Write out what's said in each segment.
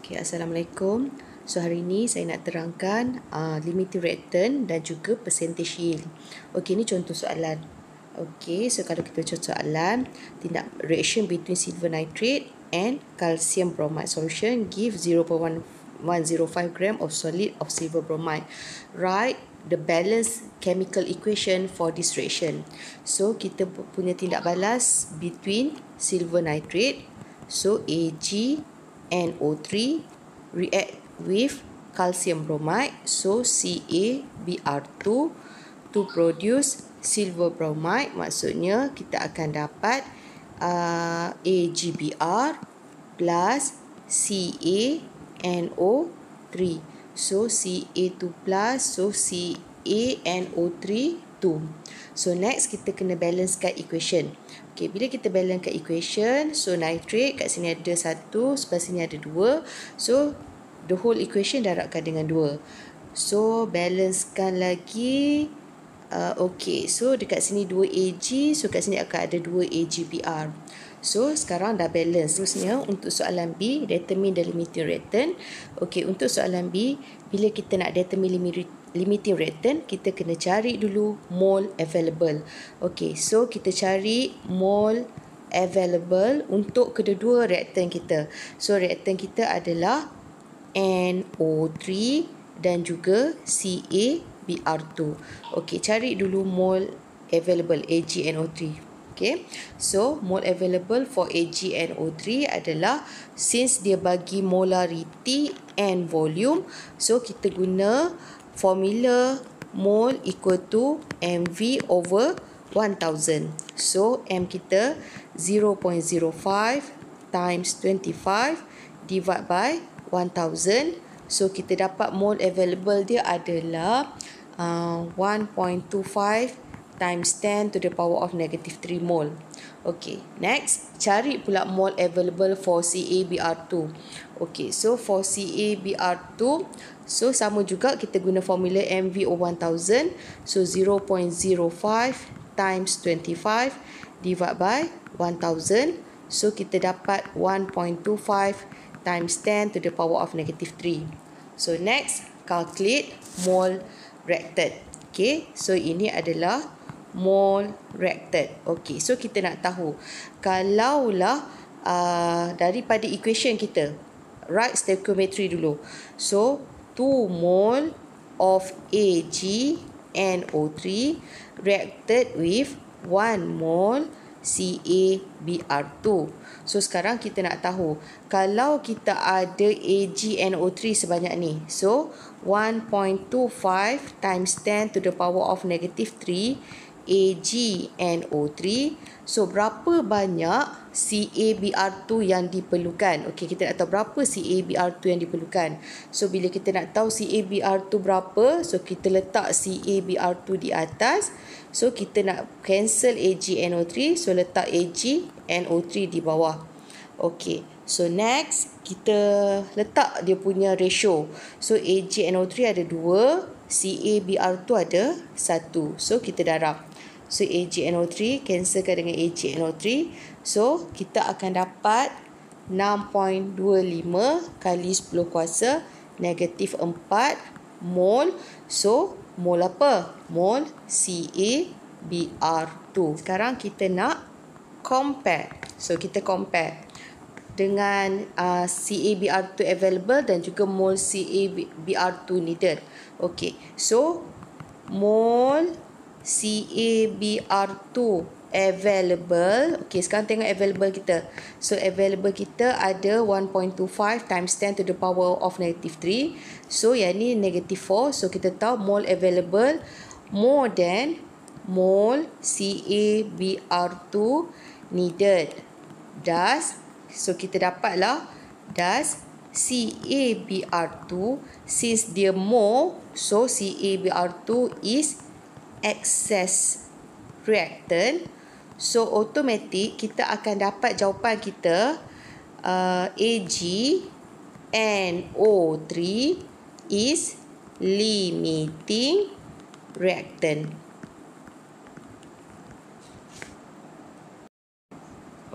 Okay, Assalamualaikum. So hari ini saya nak terangkan limiting reactant dan juga percentage yield. Okey, ini contoh soalan. Okey, so kalau kita contoh soalan, tindak reaction between silver nitrate and calcium bromide solution give 0.105 gram of solid of silver bromide. Write the balance chemical equation for this reaction. So kita punya tindak balas between silver nitrate, so AgNO3 react with calcium bromide, so CaBr2 to produce silver bromide. Maksudnya kita akan dapat AgBr plus CaNO3. So Ca2 plus, so CaNO3 2. So next kita kena balancekan equation. Okay, bila kita balancekan equation, so nitrate kat sini ada 1, sebelah sini ada 2. So the whole equation darabkan dengan 2. So balancekan lagi. Okay, so dekat sini 2Ag, so kat sini akan ada 2AgBr. So sekarang dah balance. Terusnya untuk soalan B, determine the limiting reactant. Okay, untuk soalan B, bila kita nak determine limiting reactant, kita kena cari dulu mole available. Okay, so kita cari mole available untuk kedua-dua reaktan kita. So reaktan kita adalah NO3 dan juga CaBr2. Okay, cari dulu mole available AgNO3. Okay, so mole available for AgNO3 adalah, since dia bagi molarity and volume, so kita guna formula mole equal to mv over 1000. So m kita 0.05 times 25 divide by 1000. So kita dapat mole available dia adalah 1.25 times 10 to the power of negative 3 mole. Okay, next cari pula mole available for CaBr2. Okay, so for CaBr2, so sama juga kita guna formula mv over 1000. So 0.05 times 25 divide by 1000. So kita dapat 1.25 times 10 to the power of negative 3. So next, calculate mole reactant. Okay, so ini adalah mole reactant. Okay, so kita nak tahu, kalaulah daripada equation kita, write stoichiometry dulu. So 2 mole of AgNO3 reacted with 1 mole CaBr2. So sekarang kita nak tahu, kalau kita ada AgNO3 sebanyak ni, so 1.25 times 10 to the power of negative 3 AgNO3, so berapa banyak CaBr2 yang diperlukan? Okey, kita nak tahu berapa CaBr2 yang diperlukan. So bila kita nak tahu CaBr2 berapa, so kita letak CaBr2 di atas. So kita nak cancel AgNO3, so letak AgNO3 di bawah. Okey, so next kita letak dia punya ratio. So AgNO3 ada 2, CaBr2 ada 1. So kita darab. So AgNO3 cancelkan dengan AgNO3. So kita akan dapat 6.25 kali 10 kuasa negatif 4 mole. So mole apa? Mole CaBr2. Sekarang kita nak compare. So kita compare dengan CaBr2 available dan juga mole CaBr2 needed. Okay, so mole CaBr2 available. Okay, sekarang tengok available kita. So available kita ada 1.25 times 10 to the power of negative 3. So yang ni negative 4. So kita tahu mole available more than mole CaBr2 needed. Thus, so kita dapatlah, thus CaBr2, since dia more, so CaBr2 is excess reactant. So automatic kita akan dapat jawapan kita AgNO3 is limiting reactant.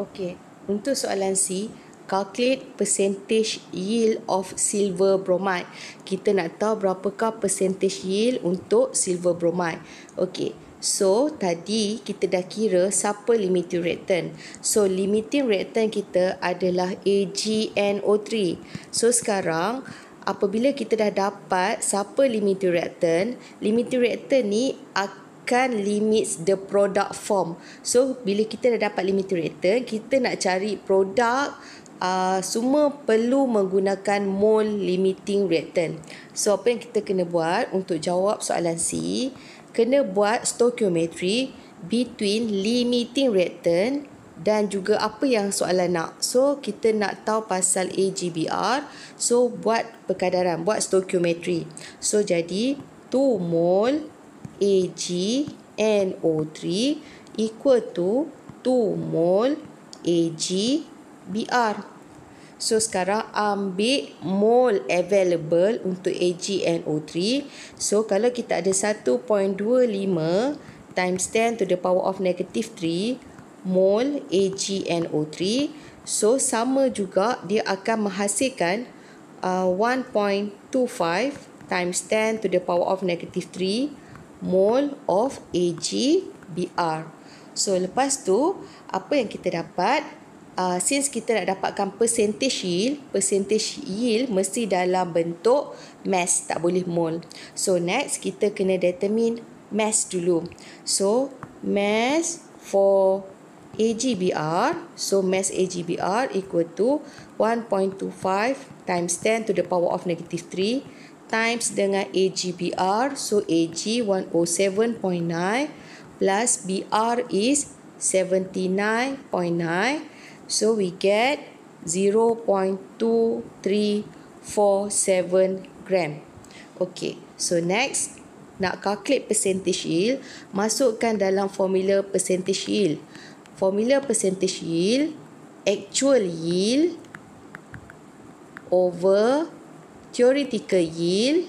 Okay, untuk soalan C, calculate percentage yield of silver bromide. Kita nak tahu berapakah percentage yield untuk silver bromide. Okey. So, tadi kita dah kira siapa limiting reactant. So, limiting reactant kita adalah AgNO3. So, sekarang apabila kita dah dapat siapa limiting reactant ni akan limits the product form. So, bila kita dah dapat limiting reactant, kita nak cari produk, semua perlu menggunakan mole limiting reactant. So, apa yang kita kena buat untuk jawab soalan C? Kena buat stoichiometry between limiting reactant dan juga apa yang soalan nak. So, kita nak tahu pasal AgBr. So, buat perkadaran, buat stoichiometry. So, jadi 2 mol AgNO3 equal to 2 mol AgBr. So, sekarang ambil mole available untuk AgNO3. So, kalau kita ada 1.25 times 10 to the power of negative 3 mole AgNO3. So, sama juga dia akan menghasilkan 1.25 times 10 to the power of negative 3 mole of AgBr. So, lepas tu, apa yang kita dapat? Since kita nak dapatkan percentage yield mesti dalam bentuk mass, tak boleh mole. So, next kita kena determine mass dulu. So, mass for AgBr. So, mass AgBr equal to 1.25 times 10 to the power of negative 3 times dengan AgBr. So, Ag 107.9 plus Br is 79.9. So, we get 0.2347 gram. Okay, so next, nak calculate percentage yield, masukkan dalam formula percentage yield. Formula percentage yield, actual yield over theoretical yield.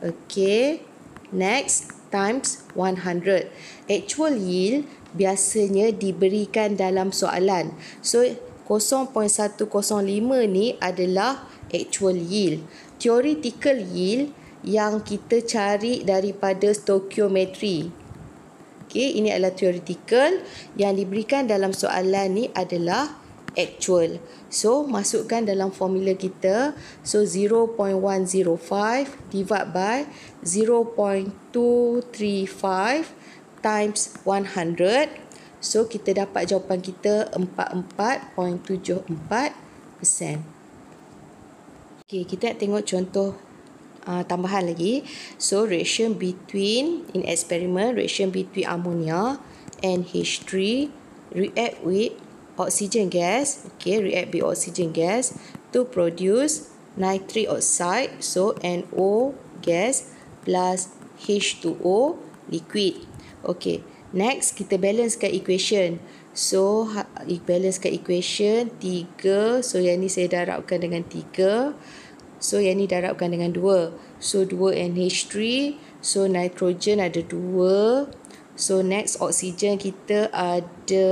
Okay, next, times 100. Actual yield biasanya diberikan dalam soalan. So, 0.105 ni adalah actual yield. Theoretical yield yang kita cari daripada stoichiometry. Okay, ini adalah theoretical. Yang diberikan dalam soalan ni adalah actual. So, masukkan dalam formula kita. So, 0.105 divided by 0.235 times 100. So, kita dapat jawapan kita 44.74%. Okay, kita nak tengok contoh tambahan lagi. So, reaction between, in experiment, reaction between ammonia and H3 react with oxygen gas. Okay, react with oxygen gas to produce nitric oxide. So, NO gas plus H2O liquid. Okay, next kita balancekan equation. So, balancekan equation 3. So, yang ni saya darabkan dengan 3. So, yang ni darabkan dengan 2. So, 2 NH3. So, nitrogen ada 2. So, next oksigen kita ada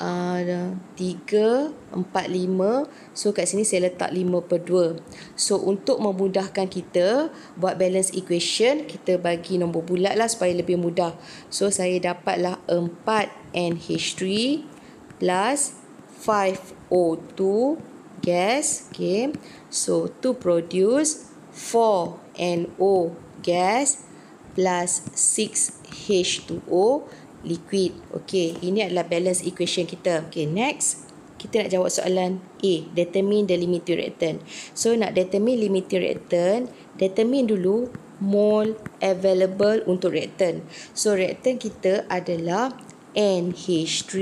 3, 4, 5. So, kat sini saya letak 5/2. So, untuk memudahkan kita buat balance equation, kita bagi nombor bulat lah supaya lebih mudah. So, saya dapatlah 4 NH3 plus 5O2 gas. Okay. So, to produce 4 NO gas plus 6 H2O liquid. Okay, ini adalah balance equation kita. Okay, next, kita nak jawab soalan A. Determine the limiting reactant. So, nak determine limiting reactant, determine dulu mole available untuk reactant. So, reactant kita adalah NH3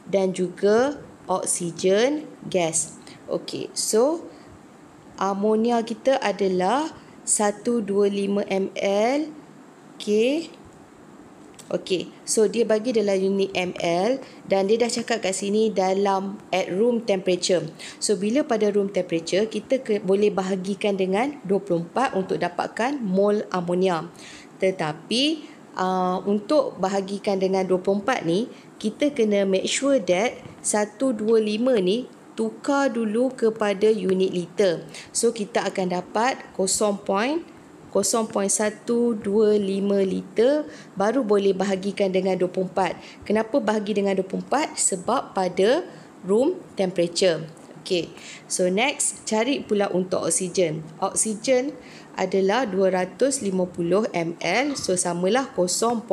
dan juga oxygen gas. Okay, so, ammonia kita adalah 125 ml. Okay. Okey, so dia bagi dalam unit ml dan dia dah cakap kat sini dalam at room temperature. So, bila pada room temperature, kita boleh bahagikan dengan 24 untuk dapatkan mol ammonia. Tetapi, untuk bahagikan dengan 24 ni, kita kena make sure that 125 ni tukar dulu kepada unit liter. So kita akan dapat 0.125 liter baru boleh bahagikan dengan 24. Kenapa bahagi dengan 24? Sebab pada room temperature. Okay, so next cari pula untuk oksigen. Oksigen adalah 250 ml, so samalah 0.25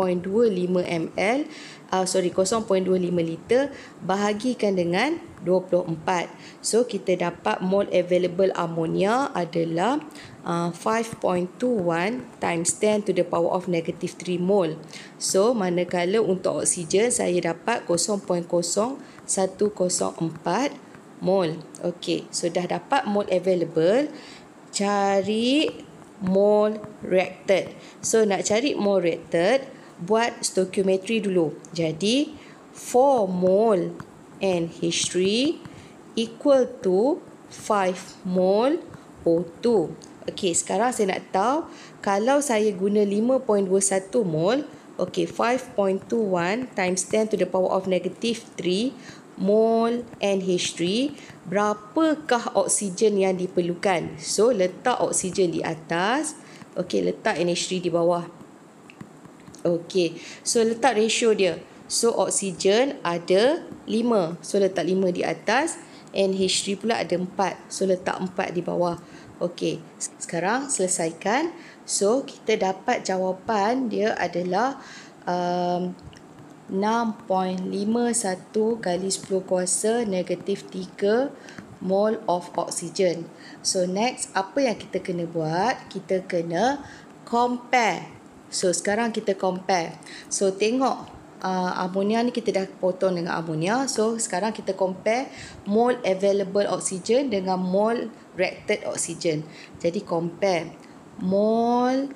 ml, 0.25 liter bahagikan dengan 24. So kita dapat mole available ammonia adalah 5.21 times 10 to the power of negative 3 mole. So manakala untuk oksigen saya dapat 0.0104 mole. Okey, so dah dapat mole available, cari mole reacted. So nak cari mole reacted, buat stoichiometry dulu. Jadi 4 mole NH3 equal to 5 mole O2. Okey, sekarang saya nak tahu kalau saya guna 5.21 mole, okey, 5.21 times 10 to the power of negative 3 mole NH3, berapakah oksigen yang diperlukan? So letak oksigen di atas, okey, letak NH3 di bawah. Okey, so letak ratio dia. So oksigen ada 5, so letak 5 di atas, NH3 pula ada 4, so letak 4 di bawah. Okey, sekarang selesaikan. So kita dapat jawapan dia adalah 6.51 kali 10 kuasa negatif 3 mole of oxygen. So next, apa yang kita kena buat? Kita kena compare. So sekarang kita compare. So tengok ammonia ni kita dah potong dengan ammonia. So sekarang kita compare mole available oxygen dengan mole reacted oxygen. Jadi compare mole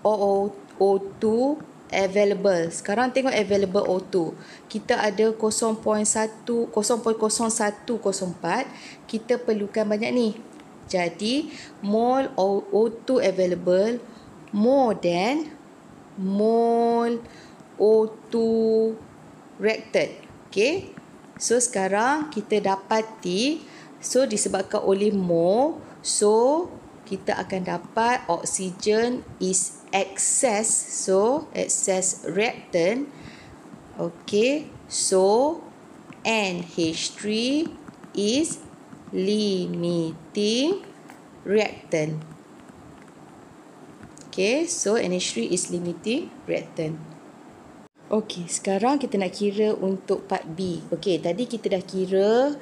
O2 available. Sekarang tengok available O2. Kita ada 0.0104. Kita perlukan banyak ni. Jadi mole O2 available more than mole O2 reacted. Okay. So sekarang kita dapati, so disebabkan oleh mole, so kita akan dapat oksigen is excess, so excess reactant. Okay, so NH3 is limiting reactant. Okay, so NH3 is limiting reactant. Okey, sekarang kita nak kira untuk part B. Okey, tadi kita dah kira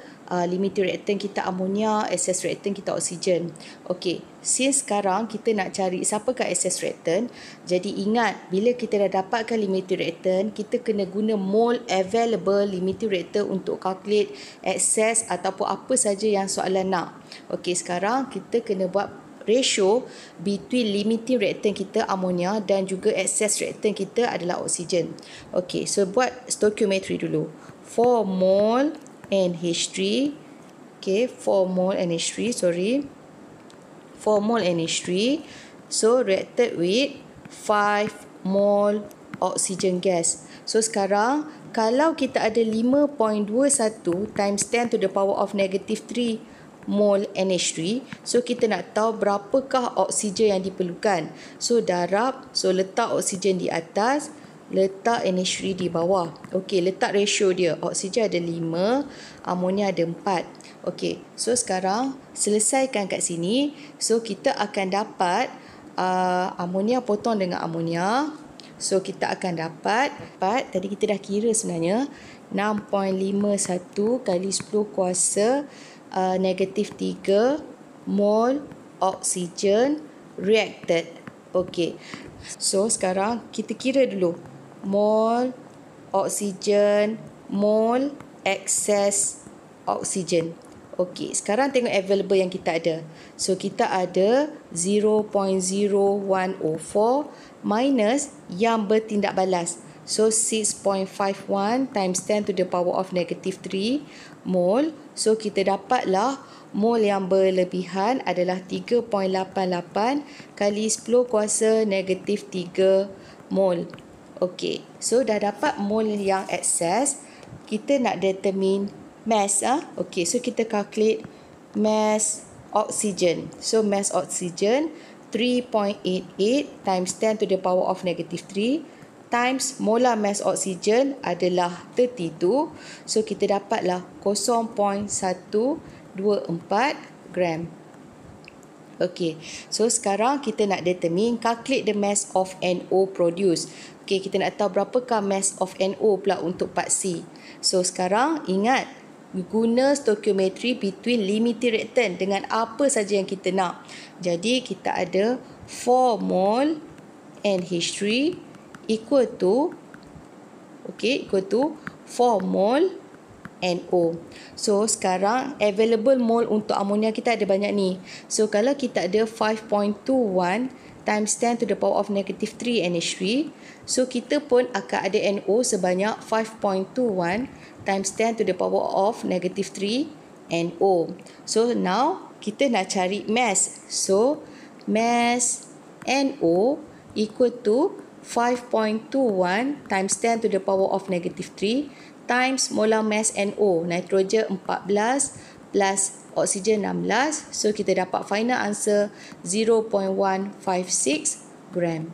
limiting reactant kita ammonia, excess reactant kita oksigen. Okey, since sekarang kita nak cari siapakah excess reactant, jadi ingat bila kita dah dapatkan limiting reactant, kita kena guna mole available limiting reactant untuk calculate excess ataupun apa saja yang soalan nak. Okey, sekarang kita kena buat ratio between limiting reactant kita ammonia dan juga excess reactant kita adalah oksigen. Okey, so buat stoichiometry dulu. 4 mole NH3. Okey, 4 mole NH3, 4 mole NH3. So reacted with 5 mole oxygen gas. So sekarang kalau kita ada 5.21 times 10 to the power of negative 3 mole NH3, so kita nak tahu berapakah oksigen yang diperlukan. So darab, so letak oksigen di atas, letak NH3 di bawah. Okey, letak ratio dia. Oksigen ada 5, ammonia ada 4. Okey, so sekarang selesaikan kat sini. So kita akan dapat ammonia potong dengan ammonia. So kita akan dapat, tadi kita dah kira sebenarnya, 6.51 kali 10 kuasa negatif 3 mole oksigen reacted. Okey, so sekarang kita kira dulu mole oksigen, mole excess oksigen. Okey, sekarang tengok available yang kita ada. So kita ada 0.0104 minus yang bertindak balas. So 6.51 times 10 to the power of negative 3 mole. So kita dapatlah mole yang berlebihan adalah 3.88 kali 10 kuasa negatif 3 mole. Okey, so dah dapat mol yang excess, kita nak determine mass. Okey, so kita calculate mass oxygen. So mass oxygen 3.88 times 10 to the power of negative 3 times molar mass oxygen adalah 32. So kita dapatlah 0.124 gram. Okey, so sekarang kita nak determine, calculate the mass of NO produced. Okey, kita nak tahu berapakah mass of NO pula untuk part C. So sekarang ingat, guna stoichiometry between limiting reactant dengan apa saja yang kita nak. Jadi kita ada 4 mol NH3 equal to 4 mol NO. So sekarang available mole untuk amonia kita ada banyak ni. So kalau kita ada 5.21 times 10 to the power of negative 3 NH3, so kita pun akan ada NO sebanyak 5.21 times 10 to the power of negative 3 NO. So now kita nak cari mass. So mass NO equal to 5.21 times 10 to the power of negative 3 times molar mass NO, nitrogen 14 plus oksigen 16. So kita dapat final answer 0.156 gram.